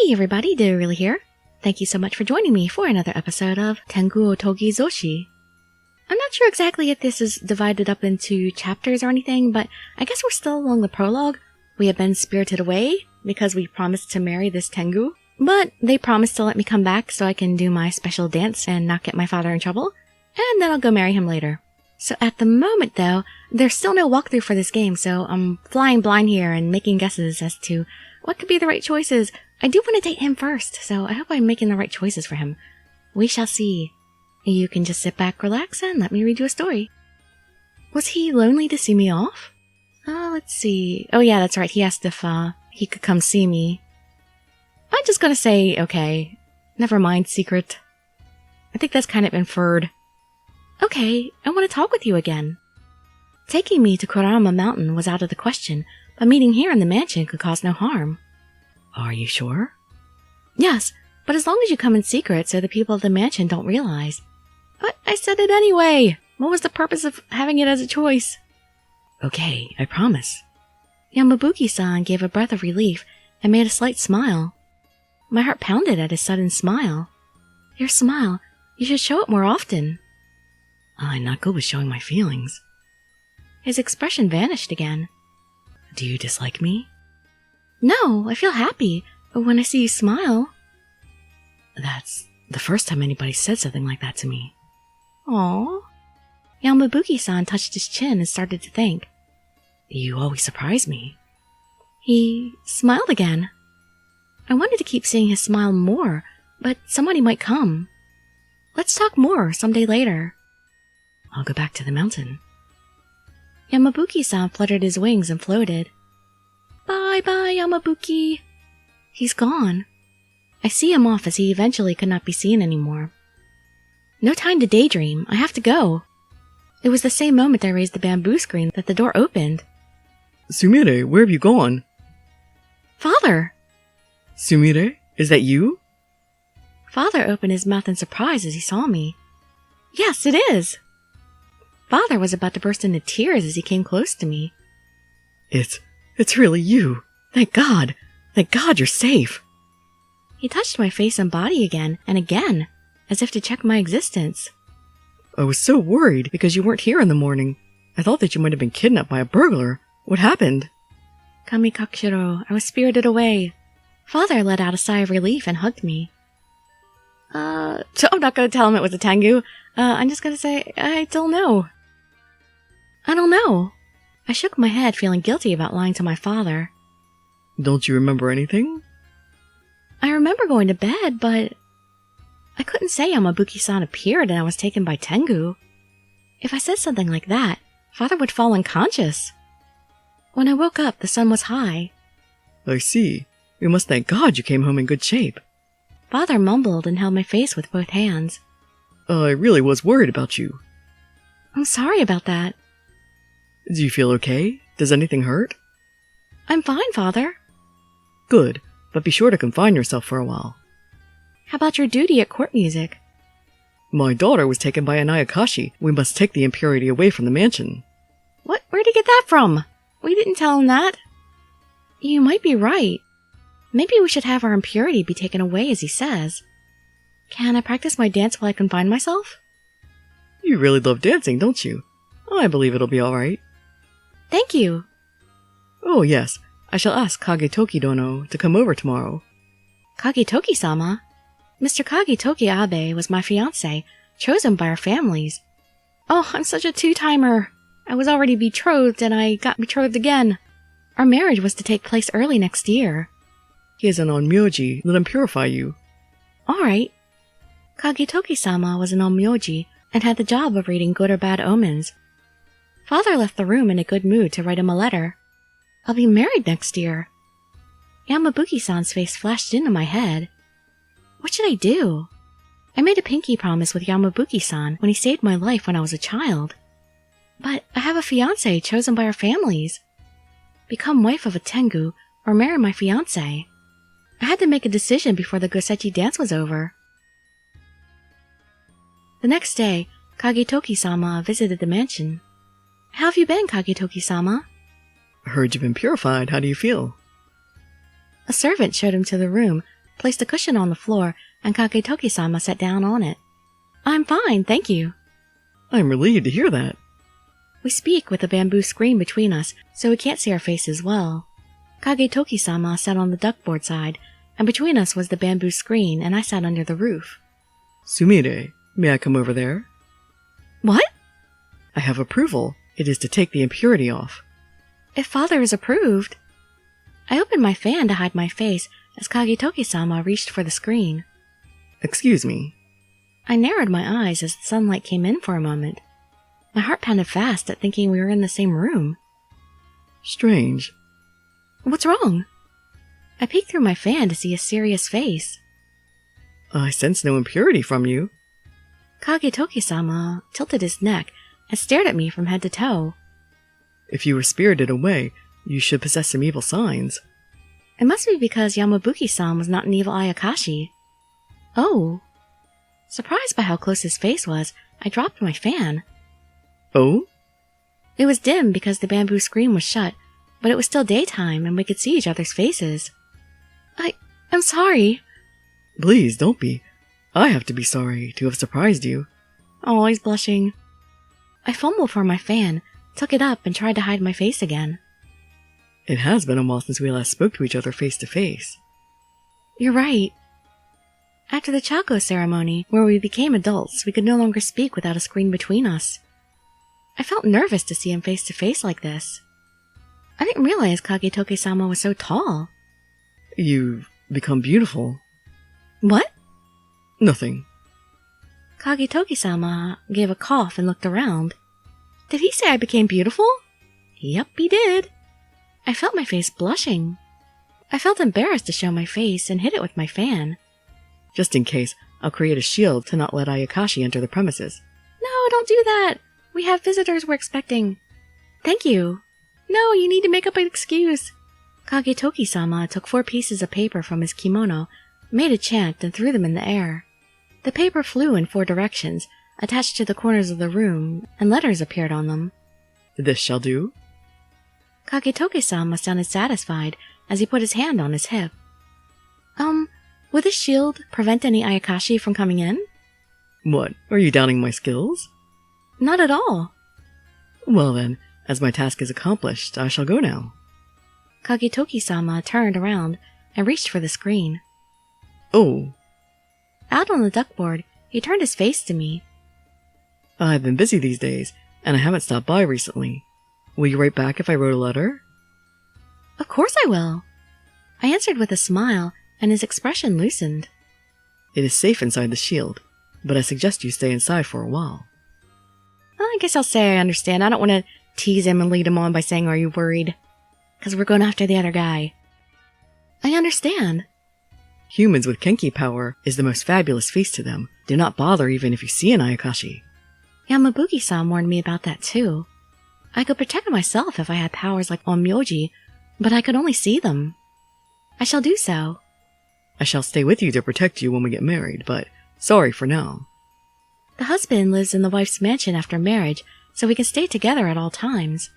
Hey everybody, Dirili here. Thank you so much for joining me for another episode of Tengu Otogi Zoushi. I'm not sure exactly if this is divided up into chapters or anything, but I guess we're still along the prologue. We have been spirited away because we promised to marry this Tengu, but they promised to let me come back so I can do my special dance and not get my father in trouble, and then I'll go marry him later. So at the moment though, there's still no walkthrough for this game, so I'm flying blind here and making guesses as to what could be the right choices. I do want to date him first, so I hope I'm making the right choices for him. We shall see. You can just sit back, relax, and let me read you a story. Was he lonely to see me off? Let's see. Oh yeah, that's right, he asked if, he could come see me. I'm just gonna say, okay. Never mind, secret. I think that's kind of inferred. Okay, I want to talk with you again. Taking me to Kurama Mountain was out of the question, but meeting here in the mansion could cause no harm. Are you sure? Yes, but as long as you come in secret so the people of the mansion don't realize. But I said it anyway! What was the purpose of having it as a choice? Okay, I promise. Yamabuki-san gave a breath of relief and made a slight smile. My heart pounded at his sudden smile. Your smile, you should show it more often. I'm not good with showing my feelings. His expression vanished again. Do you dislike me? No, I feel happy when I see you smile. That's the first time anybody said something like that to me. Aww. Yamabuki-san touched his chin and started to think. You always surprise me. He smiled again. I wanted to keep seeing his smile more, but somebody might come. Let's talk more someday later. I'll go back to the mountain. Yamabuki-san fluttered his wings and floated. Bye-bye, Yamabuki. He's gone. I see him off as he eventually could not be seen anymore. No time to daydream. I have to go. It was the same moment I raised the bamboo screen that the door opened. Sumire, where have you gone? Father! Sumire, is that you? Father opened his mouth in surprise as he saw me. Yes, it is! Father was about to burst into tears as he came close to me. It's really you. Thank God. Thank God you're safe. He touched my face and body again and again, as if to check my existence. I was so worried because you weren't here in the morning. I thought that you might have been kidnapped by a burglar. What happened? Kamikakshiro, I was spirited away. Father let out a sigh of relief and hugged me. So I'm not going to tell him it was a Tangu. I'm just going to say, I don't know. I don't know. I shook my head, feeling guilty about lying to my father. Don't you remember anything? I remember going to bed, but I couldn't say Yamabuki-san appeared and I was taken by Tengu. If I said something like that, Father would fall unconscious. When I woke up, the sun was high. I see. We must thank God you came home in good shape. Father mumbled and held my face with both hands. I really was worried about you. I'm sorry about that. Do you feel okay? Does anything hurt? I'm fine, Father. Good, but be sure to confine yourself for a while. How about your duty at court music? My daughter was taken by an Ayakashi. We must take the impurity away from the mansion. What? Where'd he get that from? We didn't tell him that. You might be right. Maybe we should have our impurity be taken away as he says. Can I practice my dance while I confine myself? You really love dancing, don't you? I believe it'll be alright. Thank you. Oh yes, I shall ask Kagetoki Dono to come over tomorrow. Kagetoki-sama? Mr. Kagetoki Abe was my fiancé, chosen by our families. Oh, I'm such a two-timer. I was already betrothed and I got betrothed again. Our marriage was to take place early next year. He is an onmyoji. Let him purify you. Alright. Kagetoki-sama was an onmyoji and had the job of reading good or bad omens. Father left the room in a good mood to write him a letter. I'll be married next year. Yamabuki-san's face flashed into my head. What should I do? I made a pinky promise with Yamabuki-san when he saved my life when I was a child. But I have a fiancé chosen by our families. Become wife of a Tengu or marry my fiancé. I had to make a decision before the Gosechi dance was over. The next day, Kagetoki-sama visited the mansion. How have you been, Kagetoki-sama? I heard you've been purified. How do you feel? A servant showed him to the room, placed a cushion on the floor, and Kagetoki-sama sat down on it. I'm fine, thank you. I'm relieved to hear that. We speak with a bamboo screen between us, so we can't see our faces well. Kagetoki-sama sat on the duckboard side, and between us was the bamboo screen, and I sat under the roof. Sumire, may I come over there? What? I have approval. It is to take the impurity off. If father is approved. I opened my fan to hide my face as Kagetoki-sama reached for the screen. Excuse me. I narrowed my eyes as the sunlight came in for a moment. My heart pounded fast at thinking we were in the same room. Strange. What's wrong? I peeked through my fan to see a serious face. I sense no impurity from you. Kagetoki-sama tilted his neck and stared at me from head to toe. If you were spirited away, you should possess some evil signs. It must be because Yamabuki-san was not an evil Ayakashi. Oh. Surprised by how close his face was, I dropped my fan. Oh? It was dim because the bamboo screen was shut, but it was still daytime and we could see each other's faces. I'm sorry. Please, don't be. I have to be sorry to have surprised you. Oh, he's blushing. I fumbled for my fan, took it up, and tried to hide my face again. It has been a while since we last spoke to each other face to face. You're right. After the Chako ceremony, where we became adults, we could no longer speak without a screen between us. I felt nervous to see him face to face like this. I didn't realize Kagetoki-sama was so tall. You've become beautiful. What? Nothing. Kagetoki-sama gave a cough and looked around. Did he say I became beautiful? Yep, he did. I felt my face blushing. I felt embarrassed to show my face and hid it with my fan. Just in case, I'll create a shield to not let Ayakashi enter the premises. No, don't do that. We have visitors we're expecting. Thank you. No, you need to make up an excuse. Kagetoki-sama took 4 pieces of paper from his kimono, made a chant, and threw them in the air. The paper flew in 4 directions, attached to the corners of the room, and letters appeared on them. This shall do. Kagetoki-sama sounded satisfied as he put his hand on his hip. Will this shield prevent any Ayakashi from coming in? What, are you doubting my skills? Not at all. Well then, as my task is accomplished, I shall go now. Kagetoki-sama turned around and reached for the screen. Oh. Out on the duckboard, he turned his face to me. I've been busy these days, and I haven't stopped by recently. Will you write back if I wrote a letter? Of course I will. I answered with a smile, and his expression loosened. It is safe inside the shield, but I suggest you stay inside for a while. Well, I guess I'll say I understand. I don't want to tease him and lead him on by saying, "Are you worried?" Because we're going after the other guy. I understand. Humans with Kenki power is the most fabulous feast to them. Do not bother even if you see an Ayakashi. Yamabuki-san warned me about that too. I could protect myself if I had powers like Onmyoji, but I could only see them. I shall do so. I shall stay with you to protect you when we get married, but sorry for now. The husband lives in the wife's mansion after marriage, so we can stay together at all times.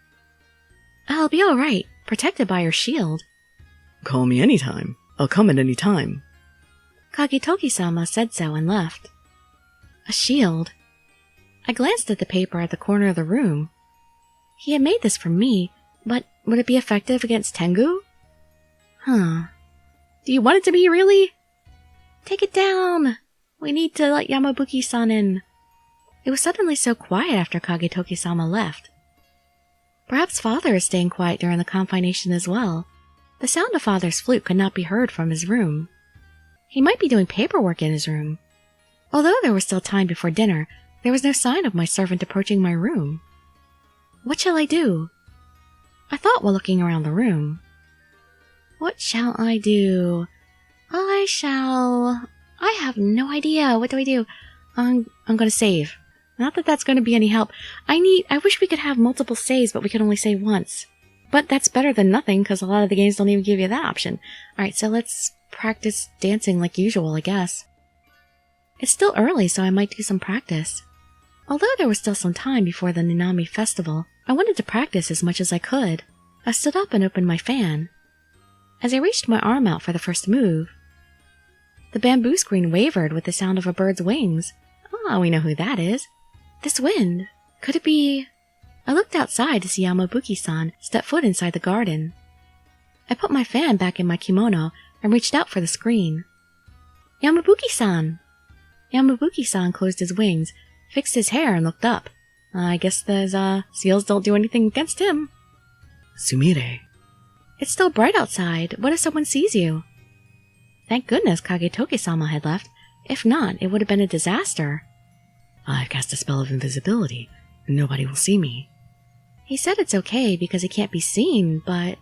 I'll be all right, protected by your shield. Call me anytime. I'll come at any time. Kagetoki-sama said so and left. A shield. I glanced at the paper at the corner of the room. He had made this for me, but would it be effective against Tengu? Do you want it to be, really? Take it down! We need to let Yamabuki-san in. It was suddenly so quiet after Kagetoki-sama left. Perhaps father is staying quiet during the confination as well. The sound of father's flute could not be heard from his room. He might be doing paperwork in his room. Although there was still time before dinner, there was no sign of my servant approaching my room. What shall I do? I thought while looking around the room. What shall I do? I have no idea. What do I do? I'm gonna save. Not that that's gonna be any help. I wish we could have multiple saves, but we could only save once. But that's better than nothing, because a lot of the games don't even give you that option. Alright, so let's practice dancing like usual, I guess. It's still early, so I might do some practice. Although there was still some time before the Ninami festival, I wanted to practice as much as I could. I stood up and opened my fan. As I reached my arm out for the first move, The bamboo screen wavered with the sound of a bird's wings. Ah, we know who that is. This wind. Could it be... I looked outside to see Yamabuki-san step foot inside the garden. I put my fan back in my kimono and reached out for the screen. Yamabuki-san! Yamabuki-san closed his wings, fixed his hair, and looked up. I guess those, seals don't do anything against him. Sumire. It's still bright outside. What if someone sees you? Thank goodness Kagetoki-sama had left. If not, it would have been a disaster. I've cast a spell of invisibility. Nobody will see me. He said it's okay because he can't be seen, but...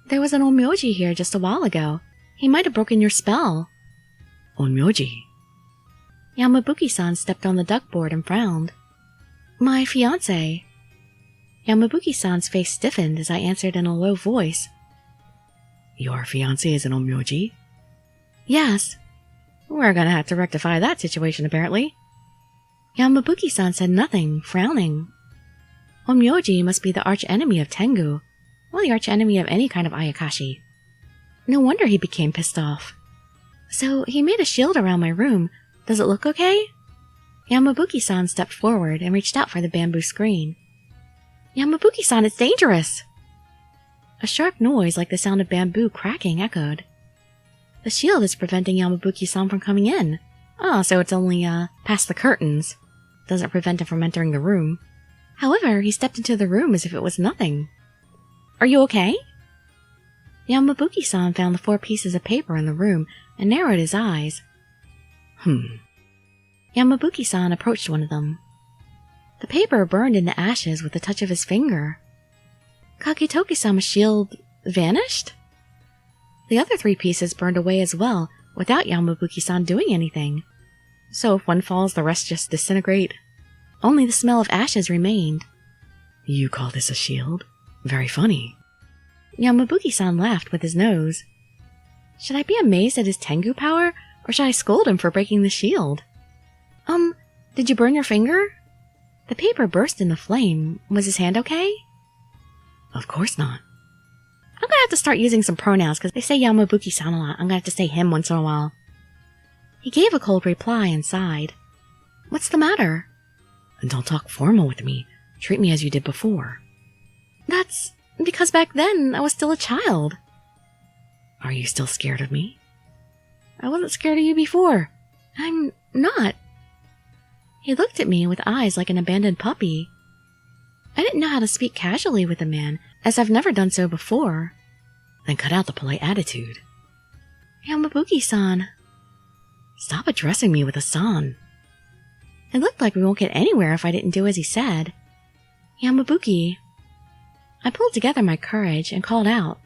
There was an onmyoji here just a while ago. He might have broken your spell. Onmyoji? Yamabuki-san stepped on the duckboard and frowned. My fiancé. Yamabuki-san's face stiffened as I answered in a low voice. Your fiancé is an onmyoji? Yes. We're gonna have to rectify that situation, apparently. Yamabuki-san said nothing, frowning. Onmyoji must be the arch-enemy of Tengu, or the arch-enemy of any kind of ayakashi. No wonder he became pissed off. So he made a shield around my room. Does it look okay? Yamabuki-san stepped forward and reached out for the bamboo screen. Yamabuki-san, it's dangerous! A sharp noise like the sound of bamboo cracking echoed. The shield is preventing Yamabuki-san from coming in. Oh, so it's only, past the curtains. Doesn't prevent him from entering the room. However, he stepped into the room as if it was nothing. Are you okay? Yamabuki-san found the 4 pieces of paper in the room and narrowed his eyes. Yamabuki-san approached one of them. The paper burned into ashes with the touch of his finger. Kagetoki-sama's shield vanished? The other 3 pieces burned away as well, without Yamabuki-san doing anything. So if one falls, the rest just disintegrate. Only the smell of ashes remained. You call this a shield? Very funny. Yamabuki-san laughed with his nose. Should I be amazed at his Tengu power, or should I scold him for breaking the shield? Did you burn your finger? The paper burst into flame. Was his hand okay? Of course not. I'm gonna have to start using some pronouns, because they say Yamabuki-san a lot. I'm gonna have to say him once in a while. He gave a cold reply and sighed. What's the matter? And don't talk formal with me. Treat me as you did before. That's because back then I was still a child. Are you still scared of me? I wasn't scared of you before. I'm not. He looked at me with eyes like an abandoned puppy. I didn't know how to speak casually with a man, as I've never done so before. Then cut out the polite attitude. Yamabuki-san. Stop addressing me with a san. It looked like we won't get anywhere if I didn't do as he said. Yamabuki. I pulled together my courage and called out.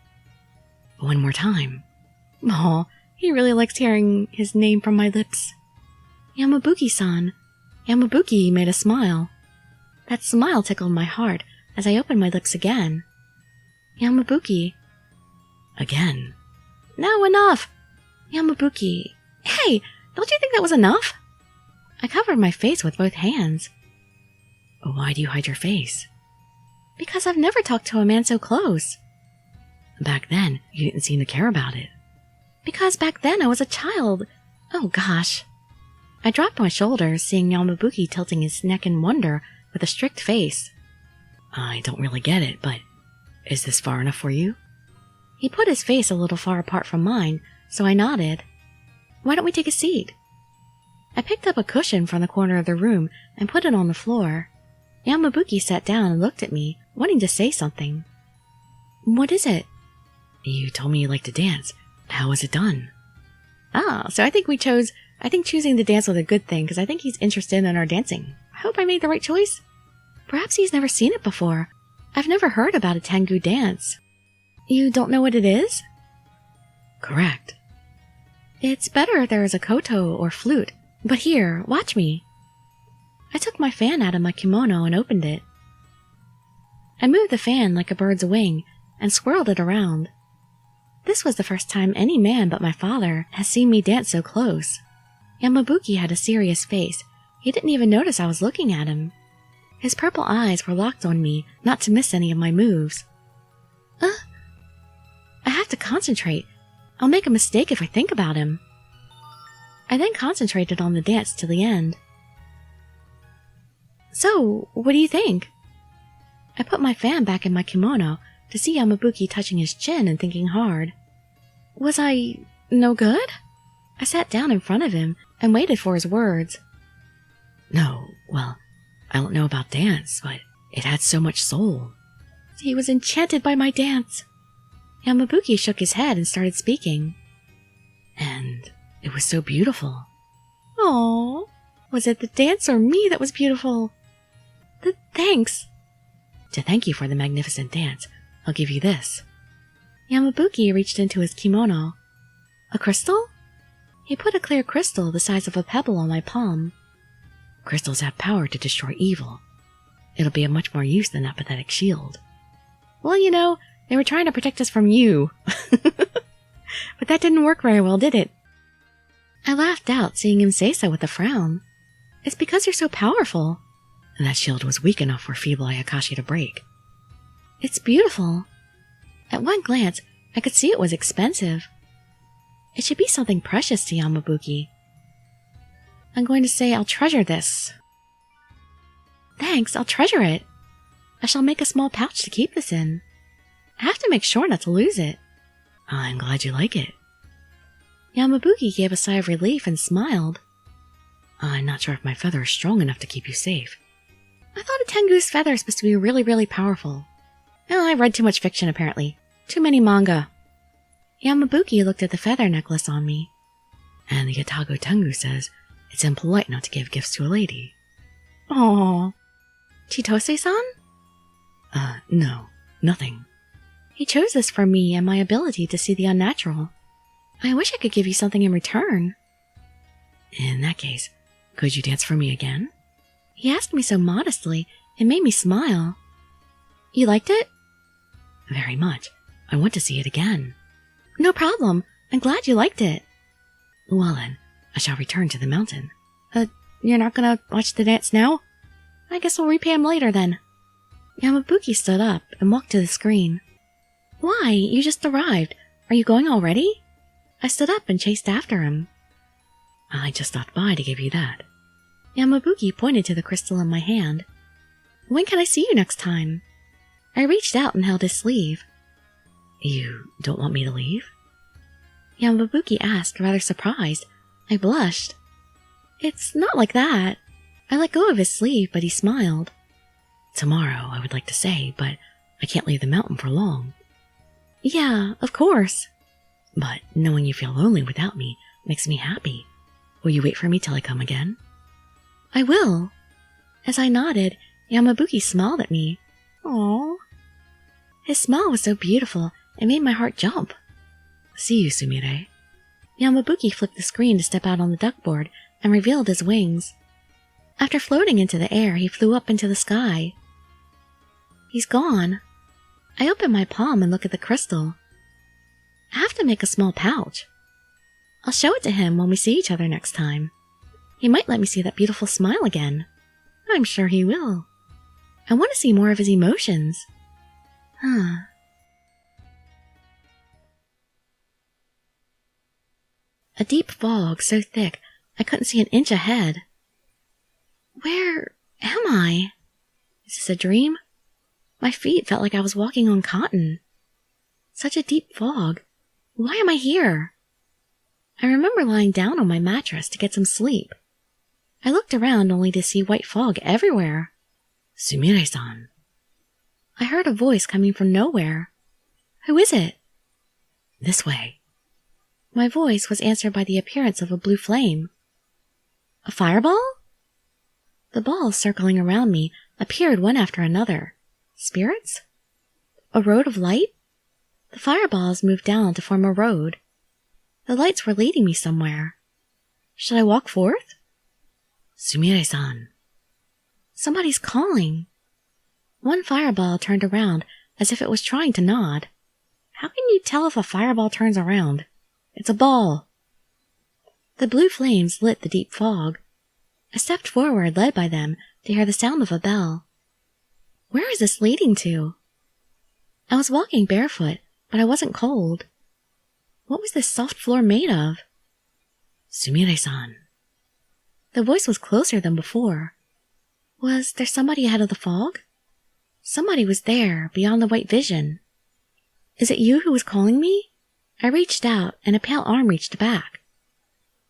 One more time. Aw, he really likes hearing his name from my lips. Yamabuki-san. Yamabuki made a smile. That smile tickled my heart as I opened my lips again. Yamabuki. Again. No, enough! Yamabuki. Hey, don't you think that was enough? I covered my face with both hands. Why do you hide your face? Because I've never talked to a man so close. Back then, you didn't seem to care about it. Because back then I was a child. Oh gosh. I dropped my shoulders, seeing Yamabuki tilting his neck in wonder with a strict face. I don't really get it, but is this far enough for you? He put his face a little far apart from mine, so I nodded. Why don't we take a seat? I picked up a cushion from the corner of the room and put it on the floor. Yamabuki sat down and looked at me, wanting to say something. What is it? You told me you liked to dance. How was it done? Ah, so I think choosing to dance was a good thing, because I think he's interested in our dancing. I hope I made the right choice. Perhaps he's never seen it before. I've never heard about a Tengu dance. You don't know what it is? Correct. It's better if there is a koto or flute. But here, watch me. I took my fan out of my kimono and opened it. I moved the fan like a bird's wing and swirled it around. This was the first time any man but my father has seen me dance so close. Yamabuki had a serious face. He didn't even notice I was looking at him. His purple eyes were locked on me not to miss any of my moves. I have to concentrate. I'll make a mistake if I think about him. I then concentrated on the dance to the end. So, what do you think? I put my fan back in my kimono to see Yamabuki touching his chin and thinking hard. Was I no good? I sat down in front of him and waited for his words. No, well, I don't know about dance, but it had so much soul. He was enchanted by my dance. Yamabuki shook his head and started speaking. And it was so beautiful. Aww, was it the dance or me that was beautiful? Thanks. To thank you for the magnificent dance, I'll give you this. Yamabuki reached into his kimono. A crystal? He put a clear crystal the size of a pebble on my palm. Crystals have power to destroy evil. It'll be of much more use than that pathetic shield. Well, you know, they were trying to protect us from you. But that didn't work very well, did it? I laughed out, seeing him say so with a frown. It's because you're so powerful. And that shield was weak enough for feeble Ayakashi to break. It's beautiful. At one glance, I could see it was expensive. It should be something precious to Yamabuki. I'm going to say I'll treasure this. Thanks, I'll treasure it. I shall make a small pouch to keep this in. I have to make sure not to lose it. I'm glad you like it. Yamabuki gave a sigh of relief and smiled. I'm not sure if my feather is strong enough to keep you safe. I thought a Tengu's feather is supposed to be really, really powerful. Oh, I read too much fiction, apparently. Too many manga. Yamabuki looked at the feather necklace on me. And the Yatago Tengu says it's impolite not to give gifts to a lady. Aww. Chitose-san? No, nothing. He chose this for me and my ability to see the unnatural. I wish I could give you something in return. In that case, could you dance for me again? He asked me so modestly, it made me smile. You liked it? Very much. I want to see it again. No problem. I'm glad you liked it. Well then, I shall return to the mountain. You're not gonna watch the dance now? I guess we'll repay him later then. Yamabuki stood up and walked to the screen. Why? You just arrived. Are you going already? I stood up and chased after him. I just stopped by to give you that. Yamabuki pointed to the crystal in my hand. When can I see you next time? I reached out and held his sleeve. You don't want me to leave? Yamabuki asked, rather surprised. I blushed. It's not like that. I let go of his sleeve, but he smiled. Tomorrow, I would like to say, but I can't leave the mountain for long. Yeah, of course. But knowing you feel lonely without me makes me happy. Will you wait for me till I come again? I will. As I nodded, Yamabuki smiled at me. Aww. His smile was so beautiful, it made my heart jump. See you, Sumire. Yamabuki flipped the screen to step out on the duckboard and revealed his wings. After floating into the air, he flew up into the sky. He's gone. I open my palm and look at the crystal. I have to make a small pouch. I'll show it to him when we see each other next time. He might let me see that beautiful smile again. I'm sure he will. I want to see more of his emotions. A deep fog so thick I couldn't see an inch ahead. Where am I? Is this a dream? My feet felt like I was walking on cotton. Such a deep fog. Why am I here? I remember lying down on my mattress to get some sleep. I looked around only to see white fog everywhere. Sumire-san. I heard a voice coming from nowhere. Who is it? This way. My voice was answered by the appearance of a blue flame. A fireball? The balls circling around me appeared one after another. Spirits? A road of light? The fireballs moved down to form a road. The lights were leading me somewhere. Should I walk forth? Sumire-san. Somebody's calling. One fireball turned around as if it was trying to nod. How can you tell if a fireball turns around? It's a ball. The blue flames lit the deep fog. I stepped forward, led by them, to hear the sound of a bell. Where is this leading to? I was walking barefoot, but I wasn't cold. What was this soft floor made of? Sumire-san. The voice was closer than before. Was there somebody ahead of the fog? Somebody was there, beyond the white vision. Is it you who was calling me? I reached out, and a pale arm reached back.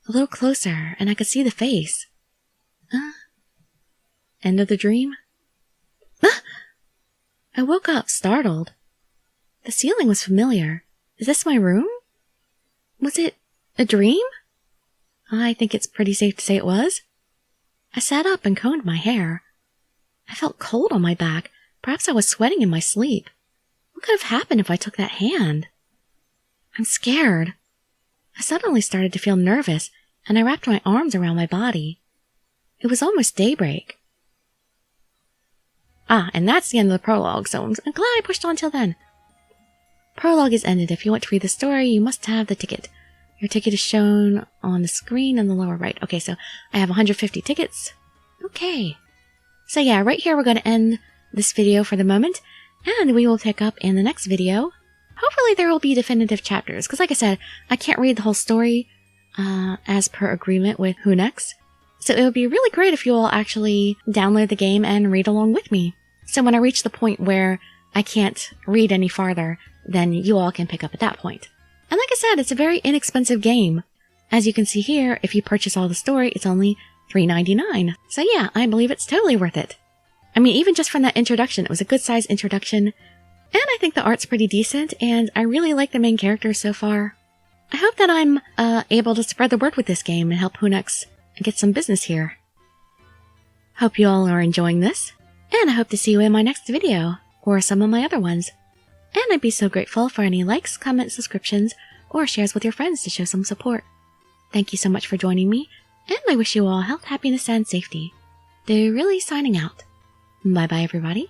A little closer, and I could see the face. End of the dream? I woke up, startled. The ceiling was familiar. Is this my room? Was it a dream? I think it's pretty safe to say it was. I sat up and combed my hair. I felt cold on my back. Perhaps I was sweating in my sleep. What could have happened if I took that hand? I'm scared. I suddenly started to feel nervous, and I wrapped my arms around my body. It was almost daybreak. And that's the end of the prologue, so I'm glad I pushed on till then. Prologue is ended. If you want to read the story, you must have the ticket. Your ticket is shown on the screen in the lower right. Okay, so I have 150 tickets. Okay. So yeah, right here we're going to end this video for the moment, and we will pick up in the next video. Hopefully there will be definitive chapters, because like I said, I can't read the whole story as per agreement with HUNEX. So it would be really great if you all actually download the game and read along with me. So when I reach the point where I can't read any farther, then you all can pick up at that point. And like I said, it's a very inexpensive game. As you can see here, if you purchase all the story, it's only $3.99. So yeah, I believe it's totally worth it. I mean, even just from that introduction, it was a good sized introduction. And I think the art's pretty decent, and I really like the main characters so far. I hope that I'm able to spread the word with this game and help HUNEX get some business here. Hope you all are enjoying this, and I hope to see you in my next video, or some of my other ones. And I'd be so grateful for any likes, comments, subscriptions, or shares with your friends to show some support. Thank you so much for joining me, and I wish you all health, happiness, and safety. Dirili signing out. Bye bye everybody.